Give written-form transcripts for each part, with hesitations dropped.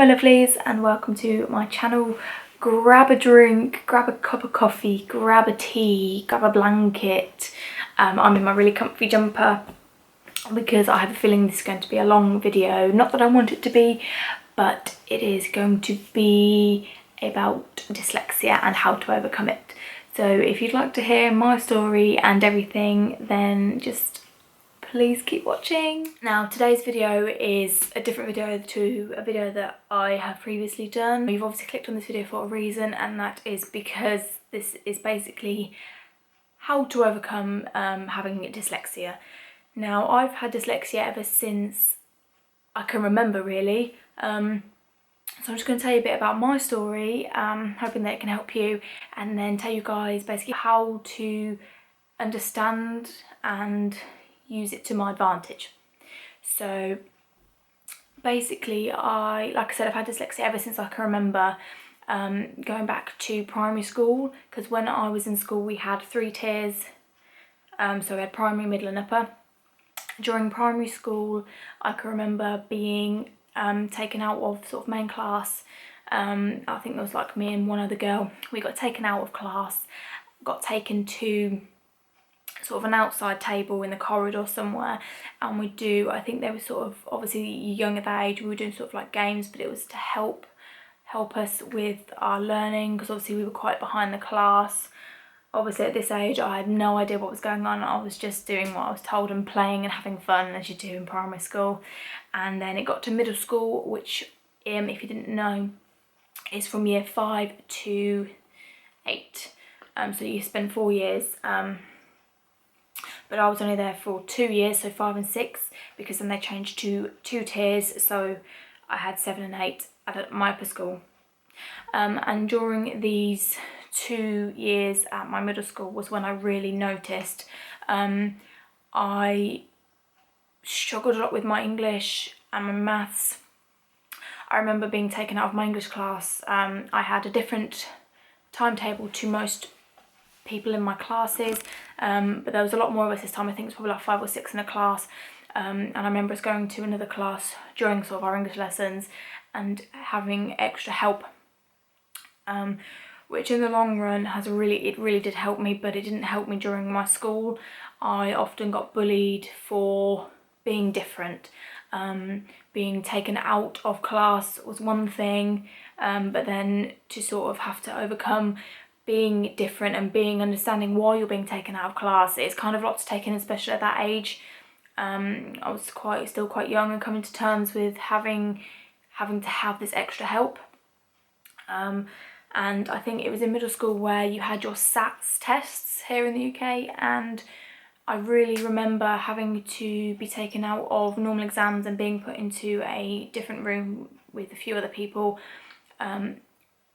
my lovelies, and welcome to my channel. Grab a drink, grab a cup of coffee, grab a tea, grab a blanket. I'm in my really comfy jumper because I have a feeling this is going to be a long video. Not that I want it to be, but it is going to be about dyslexia and how to overcome it. So if you'd like to hear my story and everything, then just please keep watching. Now today's video is a different video to a video that I have previously done. You've obviously clicked on this video for a reason, and that is because this is basically how to overcome having dyslexia. Now I've had dyslexia ever since I can remember, really. So I'm just going to tell you a bit about my story, hoping that it can help you, and then tell you guys basically how to understand and use it to my advantage. So basically, like I said, I've had dyslexia ever since I can remember, going back to primary school, because when I was in school we had 3 tiers, so we had primary, middle and upper. During primary school I can remember being taken out of sort of main class. I think there was like me and one other girl. We got taken out of class, got taken to sort of an outside table in the corridor somewhere, and I think they were sort of, obviously young at that age, we were doing sort of like games, but it was to help us with our learning, because obviously we were quite behind the class. Obviously at this age I had no idea what was going on. I was just doing what I was told and playing and having fun, as you do in primary school. And then it got to middle school, which if you didn't know, is from year 5 to 8. So you spend 4 years, but I was only there for 2 years, so 5 and 6, because then they changed to 2 tiers, so I had 7 and 8 at my upper school. And during these 2 years at my middle school was when I really noticed. I struggled a lot with my English and my maths. I remember being taken out of my English class. I had a different timetable to most people in my classes, but there was a lot more of us this time. I think it's probably like 5 or 6 in a class, and I remember us going to another class during sort of our English lessons and having extra help, which in the long run it really did help me, but it didn't help me during my school. I often got bullied for being different. Being taken out of class was one thing, but then to sort of have to overcome being different and understanding why you're being taken out of class, it's kind of a lot to take in, especially at that age. I was still quite young and coming to terms with having to have this extra help. And I think it was in middle school where you had your SATs tests here in the UK, and I really remember having to be taken out of normal exams and being put into a different room with a few other people,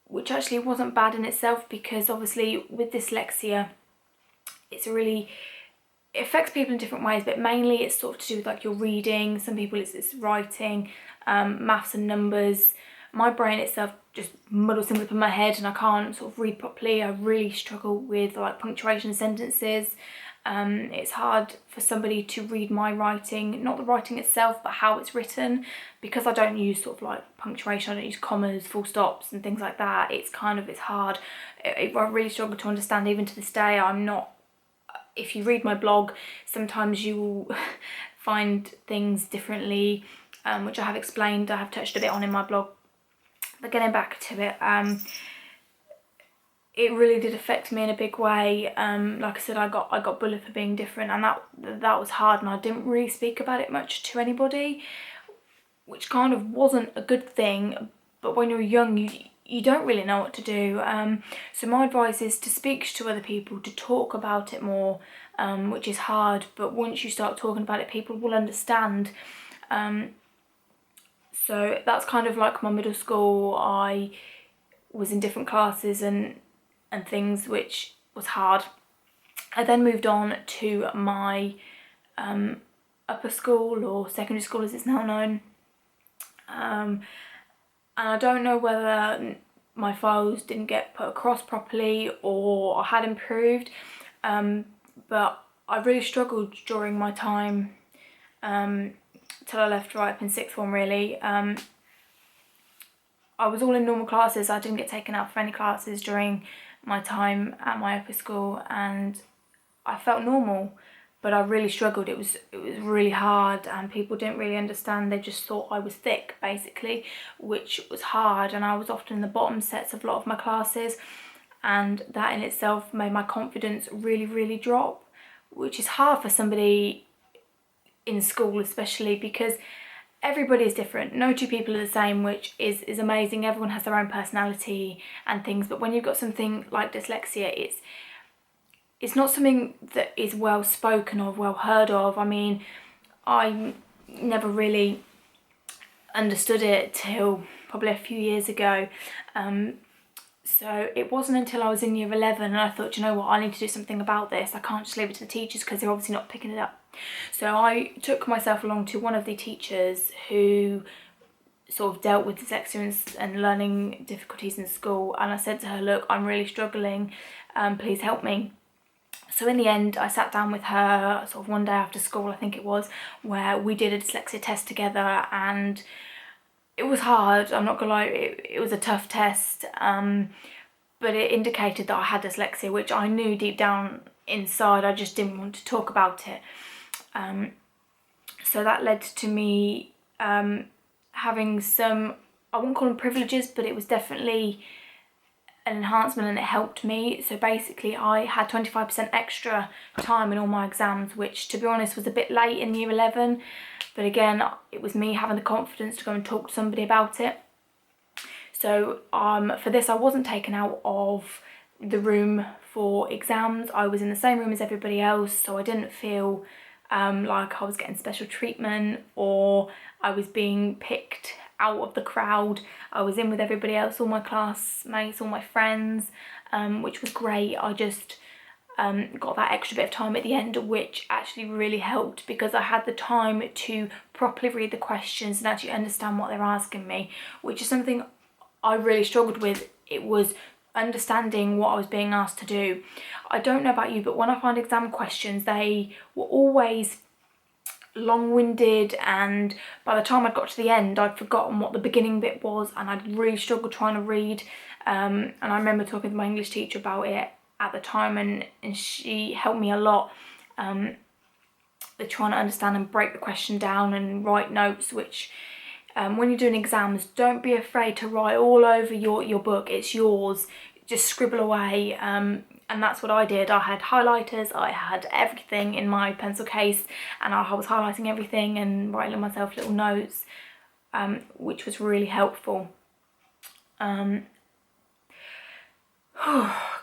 which actually wasn't bad in itself, because obviously with dyslexia it affects people in different ways, but mainly it's sort of to do with like your reading. Some people it's writing, maths and numbers. My brain itself just muddles things up in my head and I can't sort of read properly. I really struggle with like punctuation sentences. It's hard for somebody to read my writing, not the writing itself, but how it's written, because I don't use sort of like punctuation. I don't use commas, full stops and things like that. It's hard. I really struggle to understand even to this day. If you read my blog, sometimes you will find things differently, which I have explained, I have touched a bit on in my blog. But getting back to it, it really did affect me in a big way. Like I said, I got bullied for being different, and that was hard, and I didn't really speak about it much to anybody, which kind of wasn't a good thing. But when you're young, you don't really know what to do. So my advice is to speak to other people, to talk about it more, which is hard, but once you start talking about it, people will understand. So that's kind of like my middle school. I was in different classes and things, which was hard. I then moved on to my upper school, or secondary school as it's now known. And I don't know whether my files didn't get put across properly or I had improved, but I really struggled during my time till I left right up in 6th form, really. I was all in normal classes. I didn't get taken out for any classes during my time at my upper school, and I felt normal, but I really struggled. It was really hard, and people didn't really understand. They just thought I was thick, basically, which was hard, and I was often in the bottom sets of a lot of my classes, and that in itself made my confidence really drop, which is hard for somebody in school, especially because everybody is different. No two people are the same, which is amazing. Everyone has their own personality and things, but when you've got something like dyslexia, it's not something that is well spoken of, well heard of. I mean, I never really understood it till probably a few years ago. So it wasn't until I was in year 11 and I thought, you know what, I need to do something about this. I can't just leave it to the teachers because they're obviously not picking it up. So I took myself along to one of the teachers who sort of dealt with dyslexia and learning difficulties in school, and I said to her, look, I'm really struggling, please help me. So in the end, I sat down with her sort of one day after school, I think it was, where we did a dyslexia test together, and it was hard, I'm not gonna lie, it was a tough test, but it indicated that I had dyslexia, which I knew deep down inside. I just didn't want to talk about it. So that led to me having some, I wouldn't call them privileges, but it was definitely an enhancement, and it helped me. So basically I had 25% extra time in all my exams, which to be honest was a bit late in year 11, but again, it was me having the confidence to go and talk to somebody about it. So for this, I wasn't taken out of the room for exams. I was in the same room as everybody else, so I didn't feel like I was getting special treatment or I was being picked out of the crowd. I was in with everybody else, all my classmates, all my friends, which was great. I just got that extra bit of time at the end, which actually really helped because I had the time to properly read the questions and actually understand what they're asking me, which is something I really struggled with. It was understanding what I was being asked to do. I don't know about you, but when I find exam questions, they were always long-winded, and by the time I got to the end, I'd forgotten what the beginning bit was, and I'd really struggled trying to read. And I remember talking to my English teacher about it at the time, and she helped me a lot. They're trying to understand and break the question down and write notes, which when you're doing exams, don't be afraid to write all over your book. It's yours. Just scribble away, and that's what I did. I had highlighters, I had everything in my pencil case, and I was highlighting everything and writing myself little notes, which was really helpful. Oh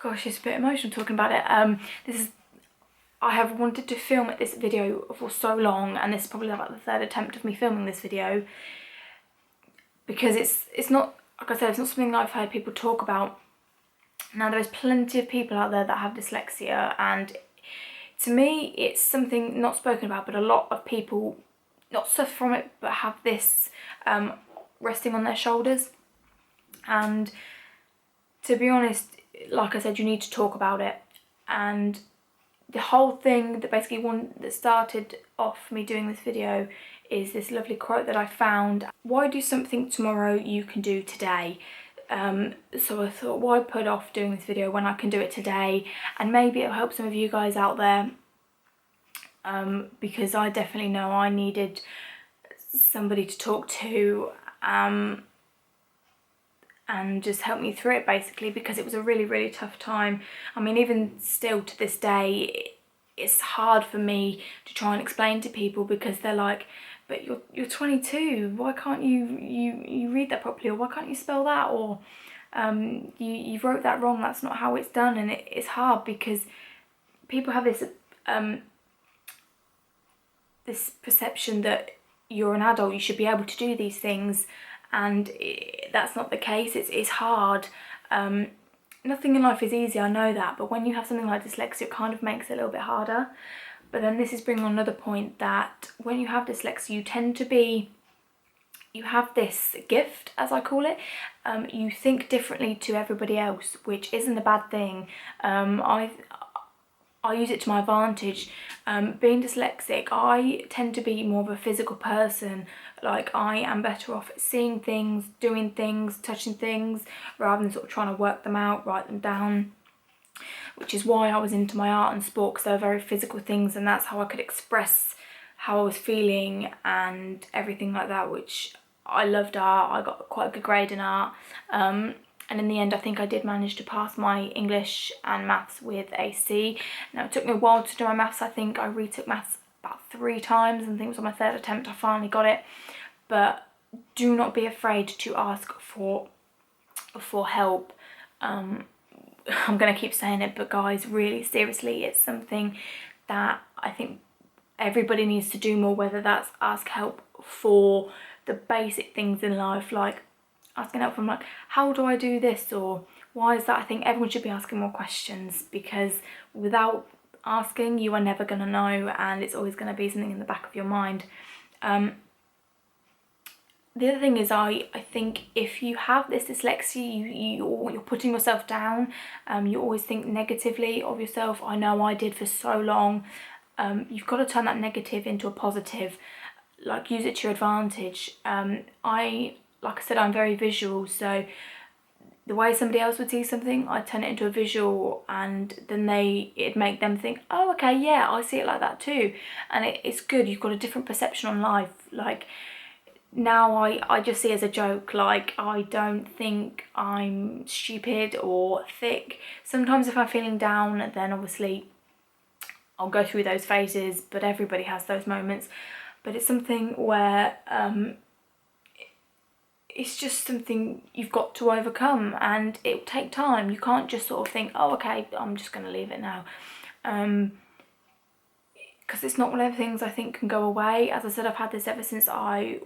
gosh, it's a bit emotional talking about it. I have wanted to film this video for so long, and this is probably like the third attempt of me filming this video, because it's not, like I said, it's not something I've heard people talk about. Now, there's plenty of people out there that have dyslexia, and to me it's something not spoken about, but a lot of people not suffer from it but have this resting on their shoulders. And to be honest, like I said, you need to talk about it. And the whole thing that basically that started off me doing this video is this lovely quote that I found: why do something tomorrow you can do today? So I thought, why put off doing this video when I can do it today? And maybe it'll help some of you guys out there, because I definitely know I needed somebody to talk to and just help me through it, basically, because it was a really tough time. I mean, even still to this day, it's hard for me to try and explain to people, because they're like, but you're 22, why can't you read that properly, or why can't you spell that, or you wrote that wrong, that's not how it's done. And it's hard because people have this this perception that you're an adult, you should be able to do these things, and that's not the case. It's hard. Nothing in life is easy, I know that, but when you have something like dyslexia, it kind of makes it a little bit harder. But then this is bringing on another point, that when you have dyslexia, you have this gift, as I call it. You think differently to everybody else, which isn't a bad thing. I use it to my advantage. Being dyslexic, I tend to be more of a physical person. Like, I am better off seeing things, doing things, touching things, rather than sort of trying to work them out, write them down. Which is why I was into my art and sport, because they were very physical things, and that's how I could express how I was feeling and everything like that, which I loved art. I got quite a good grade in art. And in the end, I think I did manage to pass my English and maths with a C. Now, it took me a while to do my maths. I think I retook maths about 3 times, and I think it was on my 3rd attempt I finally got it. But do not be afraid to ask for help. I'm going to keep saying it, but guys, really, seriously, it's something that I think everybody needs to do more, whether that's ask help for the basic things in life, like asking help from like, how do I do this, or why is that? I think everyone should be asking more questions, because without asking, you are never going to know, and it's always going to be something in the back of your mind. The other thing is, I think if you have this dyslexia, you're putting yourself down. You always think negatively of yourself. I know I did for so long. You've got to turn that negative into a positive, like use it to your advantage. Like I said, I'm very visual, so the way somebody else would see something, I'd turn it into a visual, and then it'd make them think, oh, okay, yeah, I see it like that too. And it's good. You've got a different perception on life. Like, now I just see it as a joke. Like, I don't think I'm stupid or thick. Sometimes if I'm feeling down, then obviously I'll go through those phases, but everybody has those moments. But it's something where it's just something you've got to overcome, and it will take time. You can't just sort of think, oh, okay, I'm just going to leave it now. Because it's not one of the things I think can go away. As I said, I've had this ever since I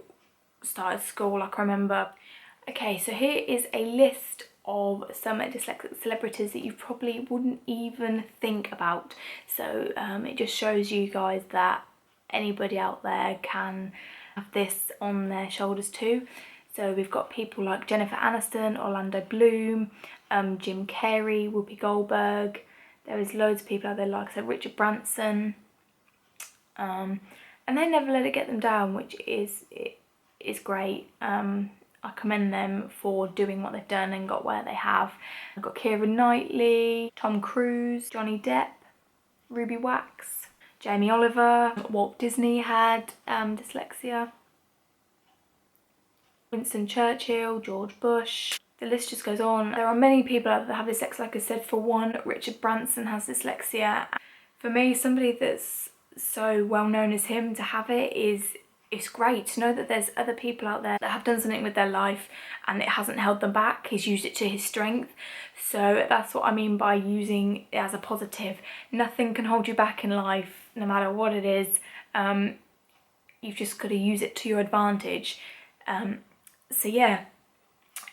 started school. Like, I remember. Okay, so here is a list of some dyslexic celebrities that you probably wouldn't even think about. So it just shows you guys that anybody out there can have this on their shoulders too. So we've got people like Jennifer Aniston, Orlando Bloom, Jim Carrey, Whoopi Goldberg. There is loads of people out there, like I said, Richard Branson. And they never let it get them down, which is great. I commend them for doing what they've done and got where they have. I've got Keira Knightley, Tom Cruise, Johnny Depp, Ruby Wax, Jamie Oliver. Walt Disney had dyslexia. Winston Churchill, George Bush. The list just goes on. There are many people out there that have dyslexia. Like I said, for one, Richard Branson has dyslexia. For me, somebody that's so well known as him, to have it it's great to know that there's other people out there that have done something with their life and it hasn't held them back. He's used it to his strength. So that's what I mean by using it as a positive. Nothing can hold you back in life, no matter what it is. You've just got to use it to your advantage. So yeah,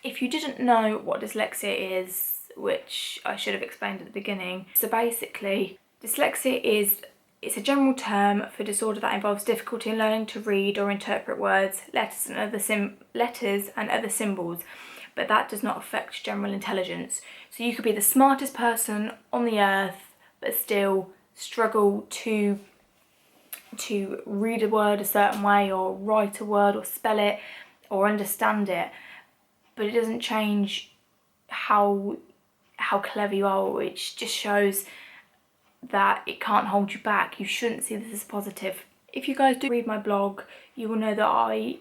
if you didn't know what dyslexia is, which I should have explained at the beginning. So basically, dyslexia it's a general term for disorder that involves difficulty in learning to read or interpret words, letters and other symbols, but that does not affect general intelligence. So you could be the smartest person on the earth, but still struggle to read a word a certain way, or write a word, or spell it, or understand it. But it doesn't change how clever you are, which just shows that it can't hold you back. You shouldn't see this as positive. If you guys do read my blog, you will know that I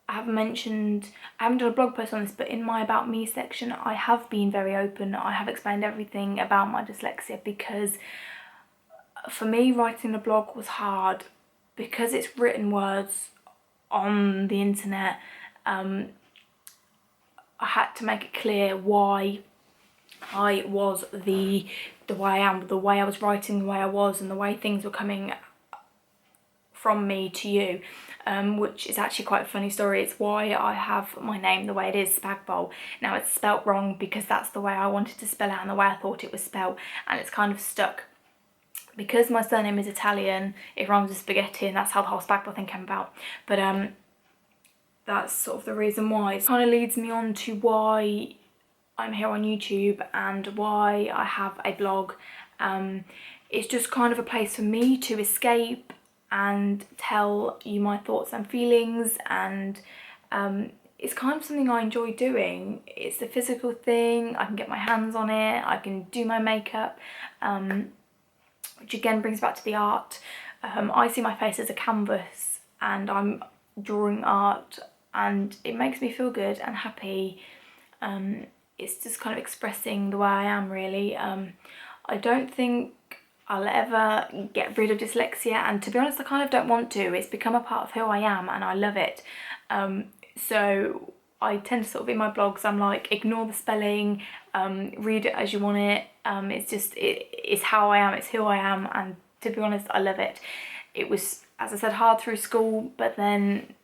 haven't done a blog post on this, but in my About Me section, I have been very open. I have explained everything about my dyslexia, because for me, writing a blog was hard, because it's written words on the internet. I had to make it clear why I was the way I am, the way I was writing, the way I was, and the way things were coming from me to you, which is actually quite a funny story. It's why I have my name the way it is, Spagbowl. Now, it's spelt wrong because that's the way I wanted to spell it and the way I thought it was spelt, and it's kind of stuck. Because my surname is Italian, it rhymes with spaghetti, and that's how the whole Spagbowl thing came about. But that's sort of the reason why. It kind of leads me on to why I'm here on YouTube and why I have a blog. It's it's just kind of a place for me to escape and tell you my thoughts and feelings, and it's kind of something I enjoy doing. It's a physical thing, I can get my hands on it, I can do my makeup, which again brings back to the art. I see my face as a canvas and I'm drawing art, and it makes me feel good and happy. It's just kind of expressing the way I am, really. I don't think I'll ever get rid of dyslexia, and to be honest I kind of don't want to. It's become a part of who I am and I love it. So I tend to sort of, in my blogs, I'm like, ignore the spelling, read it as you want it. It's how I am, it's who I am, and to be honest I love it. It was, as I said, hard through school, but then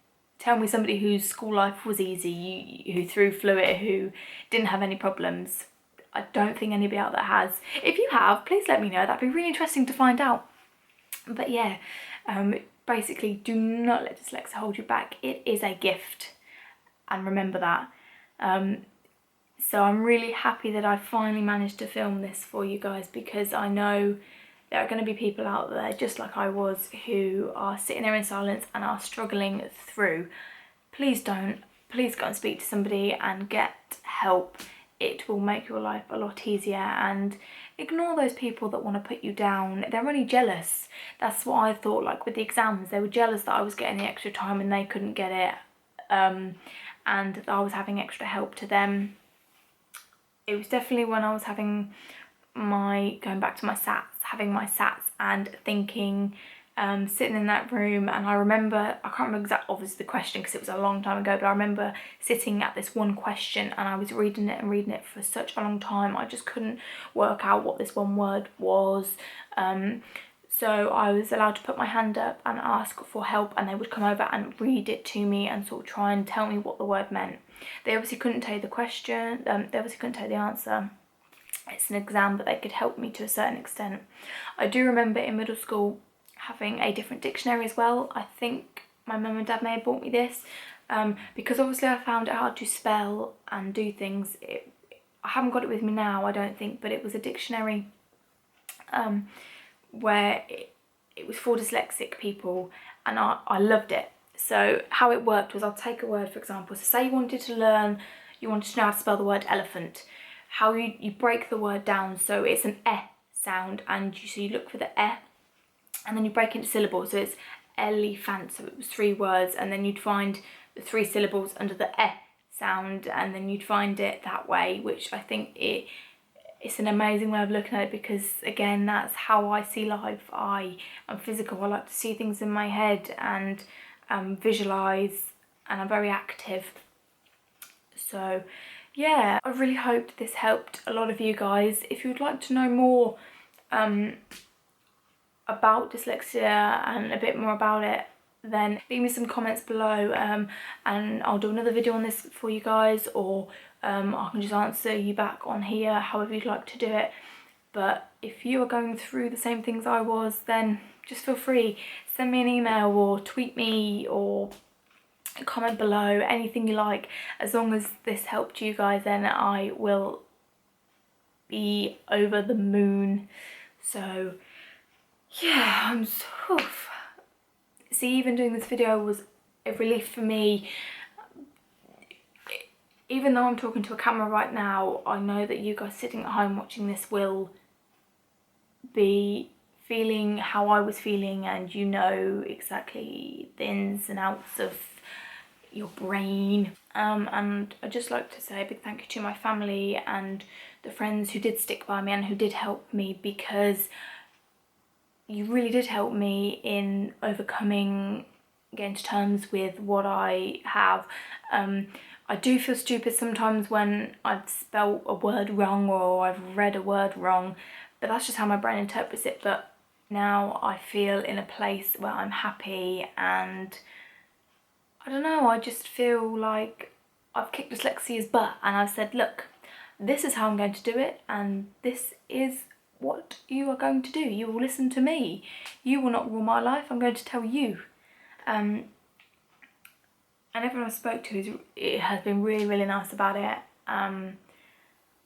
tell me somebody whose school life was easy, who threw fluid, who didn't have any problems. I don't think anybody out there has. If you have, please let me know. That'd be really interesting to find out. But yeah, basically, do not let dyslexia hold you back. It is a gift, and remember that. So I'm really happy that I finally managed to film this for you guys, because I know there are going to be people out there just like I was who are sitting there in silence and are struggling through. Please don't. Please go and speak to somebody and get help. It will make your life a lot easier, and ignore those people that want to put you down. They're only jealous. That's what I thought, like with the exams. They were jealous that I was getting the extra time and they couldn't get it, and that I was having extra help to them. It was definitely when I was having going back to my SATs, having my SATs and thinking, sitting in that room, and I remember, I can't remember exactly obviously the question because it was a long time ago, but I remember sitting at this one question and I was reading it and reading it for such a long time. I just couldn't work out what this one word was. So I was allowed to put my hand up and ask for help, and they would come over and read it to me and sort of try and tell me what the word meant. They obviously couldn't tell you the question, they obviously couldn't tell you the answer. It's an exam, but they could help me to a certain extent. I do remember in middle school having a different dictionary as well. I think my mum and dad may have bought me this, because obviously I found it hard to spell and do things. I haven't got it with me now, I don't think, but it was a dictionary where it was for dyslexic people, and I loved it. So how it worked was, I'll take a word, for example. So say you wanted to know how to spell the word elephant. How you break the word down, so it's an eh sound, and you look for the eh, and then you break it into syllables, so it's elephant, so it was 3 words, and then you'd find the 3 syllables under the eh sound, and then you'd find it that way, which I think it's an amazing way of looking at it, because again, that's how I see life. I'm physical, I like to see things in my head and visualise, and I'm very active. So yeah, I really hoped this helped a lot of you guys. If you would like to know more about dyslexia and a bit more about it, then leave me some comments below, and I'll do another video on this for you guys, or I can just answer you back on here, however you'd like to do it. But if you are going through the same things I was, then just feel free, send me an email or tweet me or comment below, anything you like. As long as this helped you guys, then I will be over the moon. So yeah, I'm so... See, even doing this video was a relief for me. Even though I'm talking to a camera right now, I know that you guys sitting at home watching this will be feeling how I was feeling, and you know exactly the ins and outs of your brain. And I'd just like to say a big thank you to my family and the friends who did stick by me and who did help me, because you really did help me in overcoming, getting to terms with what I have. I do feel stupid sometimes when I've spelt a word wrong or I've read a word wrong, but that's just how my brain interprets it. But now I feel in a place where I'm happy, and I don't know, I just feel like I've kicked dyslexia's butt and I've said, look, this is how I'm going to do it, and this is what you are going to do. You will listen to me. You will not rule my life. I'm going to tell you. And everyone I spoke to it has been really, really nice about it.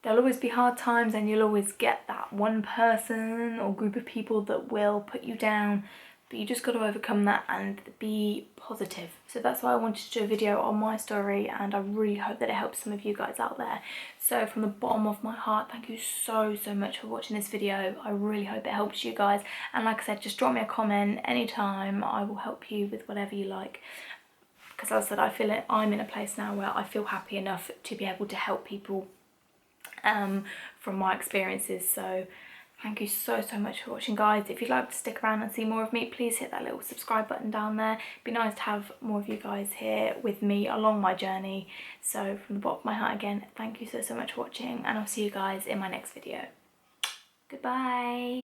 there'll always be hard times, and you'll always get that one person or group of people that will put you down, but you just got to overcome that and be positive. So that's why I wanted to do a video on my story, and I really hope that it helps some of you guys out there. So from the bottom of my heart, thank you so much for watching this video. I really hope it helps you guys, and like I said, just drop me a comment anytime. I will help you with whatever you like, because as I said, I feel it, I'm in a place now where I feel happy enough to be able to help people from my experiences. So thank you so much for watching, guys. If you'd like to stick around and see more of me, please hit that little subscribe button down there. It'd be nice to have more of you guys here with me along my journey. So from the bottom of my heart again, thank you so much for watching, and I'll see you guys in my next video. Goodbye.